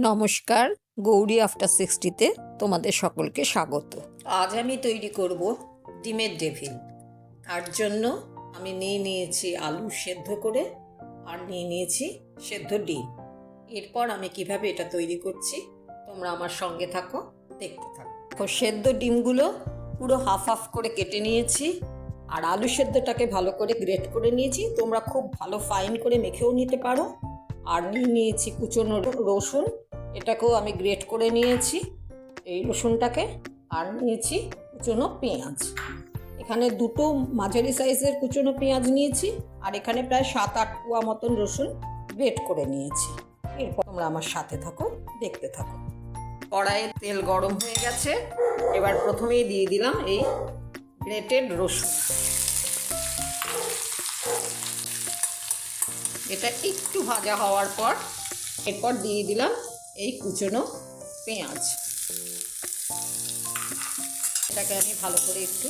নমস্কার, গৌরী আফটার 60তে তোমাদের সকলকে স্বাগত। আজ আমি তৈরি করব ডিমের ডেভিল। তার জন্য আমি নিয়েছি আলু সেদ্ধ করে, আর নিয়েছি সেদ্ধ ডিম। এরপর আমি কিভাবে এটা তৈরি করছি তোমরা আমার সঙ্গে থাকো, দেখতে থাকো। সেদ্ধ ডিমগুলো পুরো হাফ হাফ করে কেটে নিয়েছি, আর আলু সেদ্ধটাকে ভালো করে গ্রেট করে নিয়েছি। তোমরা খুব ভালো ফাইন করে মেখেও নিতে পারো। আর নিয়েছি কুচনো রসুন, এটাকেও আমি গ্রেট করে নিয়েছি এই রসুনটাকে। আর নিয়েছি কুচনো পেঁয়াজ, এখানে দুটো মাঝারি সাইজের কুচনো পেঁয়াজ নিয়েছি, আর এখানে প্রায় 7-8 কোয়া মতন রসুন গ্রেট করে নিয়েছি। এরপর তোমরা আমার সাথে থাকো, দেখতে থাকো। কড়াইয়ে তেল গরম হয়ে গেছে, এবার প্রথমেই দিয়ে দিলাম এই গ্রেটেড রসুন। এটা একটু ভাজা হওয়ার পর এরপর দিয়ে দিলাম এই কুচনো পেঁয়াজ। এটাকে আমি ভালো করে একটু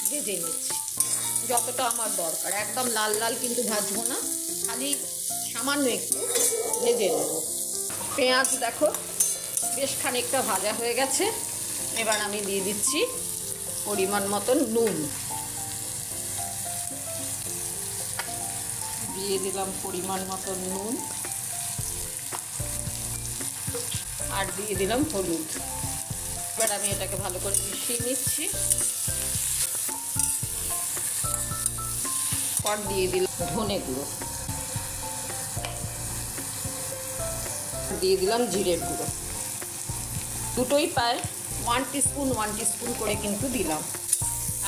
ভেজে নিচ্ছি, যতটা আমার দরকার। একদম লাল লাল কিন্তু ভাজবো না, খালি সামান্য একটু ভেজে নেব। পেঁয়াজ দেখো বেশ খানিকটা ভাজা হয়ে গেছে। এবার আমি দিয়ে দিচ্ছি পরিমাণ মতন নুন। দিয়ে দিলাম পরিমাণ মতন নুন, আর দিয়ে দিলাম হলুদ। এবার আমি এটাকে ভালো করে মিশিয়ে নিচ্ছি। পর দিয়ে দিলাম ধনে গুঁড়ো, দিয়ে দিলাম জিরের গুঁড়ো। দুটোই প্রায় 1 টিস্পুন করে কিন্তু দিলাম।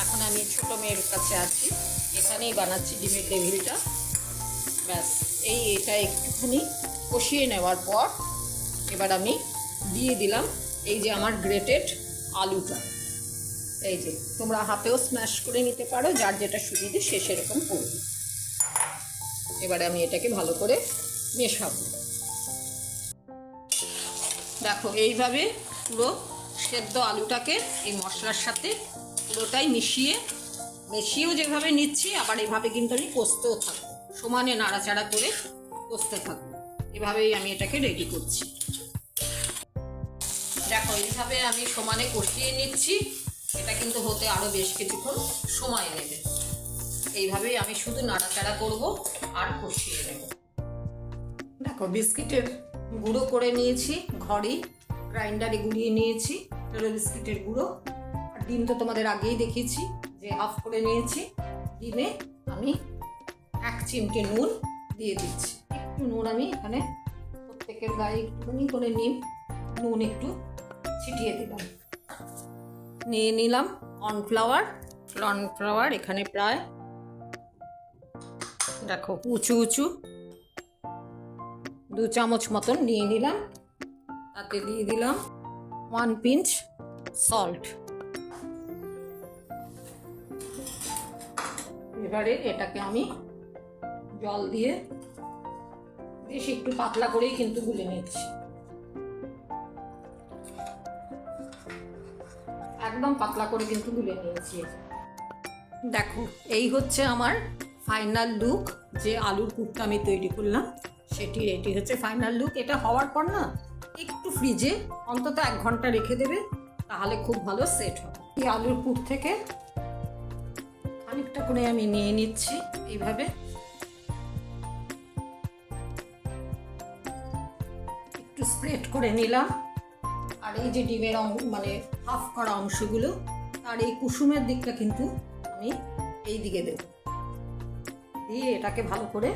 এখন আমি ছোট মেয়ের কাছে আছি, এখানেই বানাচ্ছি ডিমের ডেভিলটা। ব্যাস এটা একটুখানি কষিয়ে নেওয়ার পর এবার আমি দিয়ে দিলাম এই যে আমার গ্রেটেড আলুটা। এই যে তোমরা হাতেও স্ম্যাশ করে নিতে পারো, যার যেটা সুবিধে সে সেরকম করবে। এবারে আমি এটাকে ভালো করে মেশাবো। দেখো এইভাবে পুরো সেদ্ধ আলুটাকে এই মশলার সাথে পুরোটাই মিশিয়েও যেভাবে নিচ্ছি, আবার এভাবে কিন্তু আমি কষতেও থাকবো, সমানে নাড়াচাড়া করে কষতে থাকবো। এভাবেই আমি এটাকে রেডি করছি। দেখো এইভাবে আমি সমানে কষিয়ে নিচ্ছি। এটা কিন্তু হতে আরও বেশ কিছুক্ষণ সময় নেবে। এইভাবেই আমি শুধু নাড়াচাড়া করব আর কষিয়ে নেব। দেখো বিস্কিটের গুঁড়ো করে নিয়েছি, ঘরেই গ্রাইন্ডারে গুঁড়িয়ে নিয়েছি বিস্কিটের গুঁড়ো। আর ডিম তো তোমাদের আগেই দেখিয়েছি যে হাফ করে নিয়েছি। ডিমে আমি 1 চিমটে নুন দিয়ে দিচ্ছি। একটু নুন আমি এখানে প্রত্যেকের গায়ে একটুখানি করে নুন একটু ছিটিয়ে দিলাম। নিয়ে নিলাম কর্নফ্লাওয়ার। এখানে প্রায় দেখো উঁচু 2 চামচ মতন নিয়ে নিলাম। তাতে দিয়ে দিলাম 1 পিঞ্চ সল্ট। এবারে এটাকে আমি জল দিয়ে বেশ একটু পাতলা করেই কিন্তু গুলে নিচ্ছি, একদম পাতলা করে কিন্তু গুলে নিয়েছি। দেখো এই হচ্ছে আমার ফাইনাল লুক। যে আলুর পুরটা আমি তৈরি করলাম এটি হচ্ছে ফাইনাল লুক। এটা হওয়ার পর না একটু ফ্রিজে অন্তত 1 ঘন্টা রেখে দেবে, তাহলে খুব ভালো সেট হবে। এই আলুর পুর থেকে খানিকটা করে আমি নিয়ে নিচ্ছি, এইভাবে একটু স্প্রেড করে নিলাম। আর এই যে ডিমের মানে হাফ করা অংশগুলো, আর এই কুসুমের দিকটা কিন্তু আমি এই দিকে দেব, দিয়ে এটাকে ভালো করে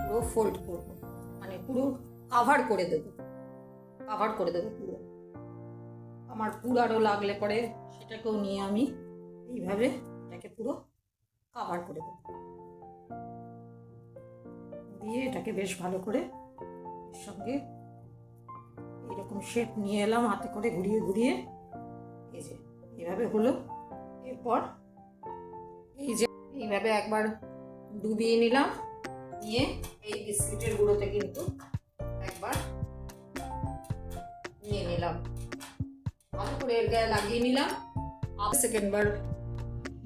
পুরো ফোল্ড করব, মানে পুরো কাভার করে দেবো পুরো। আমার পুরারও লাগলে পরে সেটাকেও নিয়ে আমি এইভাবে এটাকে পুরো কাভার করে দেবো, দিয়ে এটাকে বেশ ভালো করে এর সঙ্গে এরকম শেপ নিয়ে এলাম, হাতে করে ঘুরিয়ে এই যে এইভাবে হলো। এরপর এই যে এইভাবে একবার ডুবিয়ে নিলাম, নিয়ে এই বিস্কিটের গুঁড়োতে কিন্তু একবার নিয়ে নিলাম, ভালো করে এর গায়ে লাগিয়ে নিলাম। সেকেন্ডবার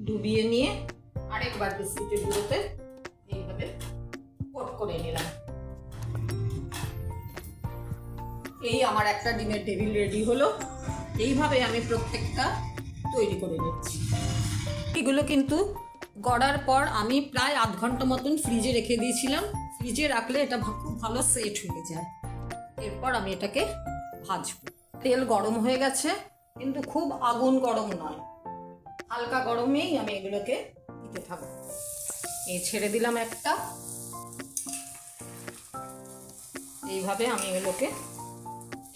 ডুবিয়ে নিয়ে আরেকবার বিস্কিটের গুঁড়োতে এইভাবে কোট করে নিলাম। এই আমার একটা ডিমের টেবিল রেডি হলো। এইভাবে আমি প্রত্যেকটা তৈরি করে নিচ্ছি। এগুলো কিন্তু গড়ার পর আমি প্রায় আধ ঘন্টা মতন ফ্রিজে রেখে দিয়েছিলাম। ফ্রিজে রাখলে এটা খুব ভালো সেট হয়ে যায়। এরপর আমি এটাকে ভাজবো। তেল গরম হয়ে গেছে, কিন্তু খুব আগুন গরম নয়, হালকা গরমেই আমি এগুলোকে দিতে থাকবো। এই ছেড়ে দিলাম একটা। এইভাবে আমি এগুলোকে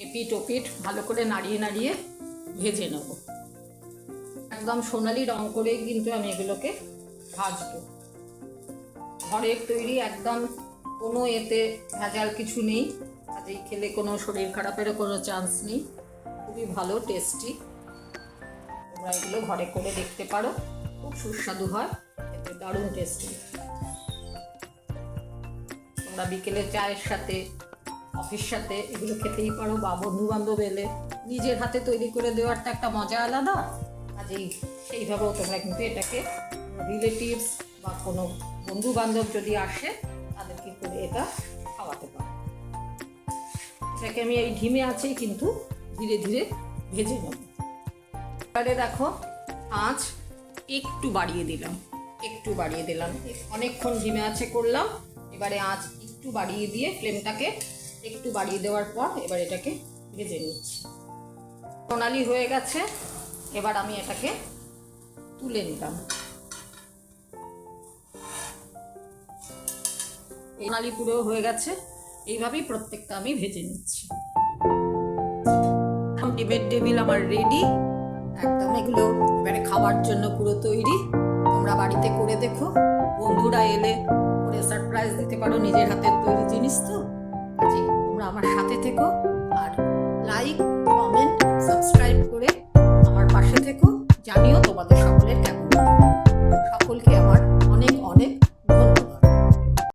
এপিট ওপিট ভালো করে নাড়িয়ে নাড়িয়ে ভেজে নেব। একদম সোনালি রং করে কিন্তু আমি এগুলোকে ভাজবো। ঘরের তৈরি, একদম কোনো এতে ভেজাল কিছু নেই, কাজেই খেলে কোনো শরীর খারাপেরও কোনো চান্স নেই। খুবই ভালো, টেস্টি। তোমরা এগুলো ঘরে করে দেখতে পারো, খুব সুস্বাদু হয়, এতে দারুণ টেস্টি। তোমরা বিকেলে চায়ের সাথে, অফিস সাথে এগুলো খেতেই পারো, বা বন্ধু বান্ধব এলে নিজের হাতে তৈরি করে দেওয়ারটা একটা মজা আলাদা। কাজেই সেইভাবেও তোমরা কিন্তু এটাকে রিলেটিভস বা কোনো বন্ধু বান্ধব যদি আসে তাদেরকে করে এটা খাওয়াতে পারো। এটাকে আমি এই ঢিমে আছেই কিন্তু ধীরে ধীরে ভেজে নেব। এবারে দেখো আঁচ একটু বাড়িয়ে দিলাম, অনেকক্ষণ ঢিমে আছে করলাম। এবারে আঁচ একটু বাড়িয়ে দিয়ে, ফ্লেমটাকে একটু বাড়িয়ে দেওয়ার পর এবার এটাকে ভেজে নিচ্ছি। সোনালি হয়ে গেছে, এবার আমি এটাকে তুলে নিলাম। সোনালি পুরো হয়ে গেছে। এইভাবেই প্রত্যেকটা আমি ভেজে নিচ্ছি। ডিমের টেবিল আমার রেডি একদম। এগুলো এবারে খাওয়ার জন্য পুরো তৈরি। তোমরা বাড়িতে করে দেখো, বন্ধুরা এলে করে সারপ্রাইজ দিতে পারো, নিজের হাতের তৈরি জিনিস তো। তোমরা আমার সাথে থেকো, আর লাইক, কমেন্ট, সাবস্ক্রাইব করে আমার পাশে থেকো। জানিও তোমাদের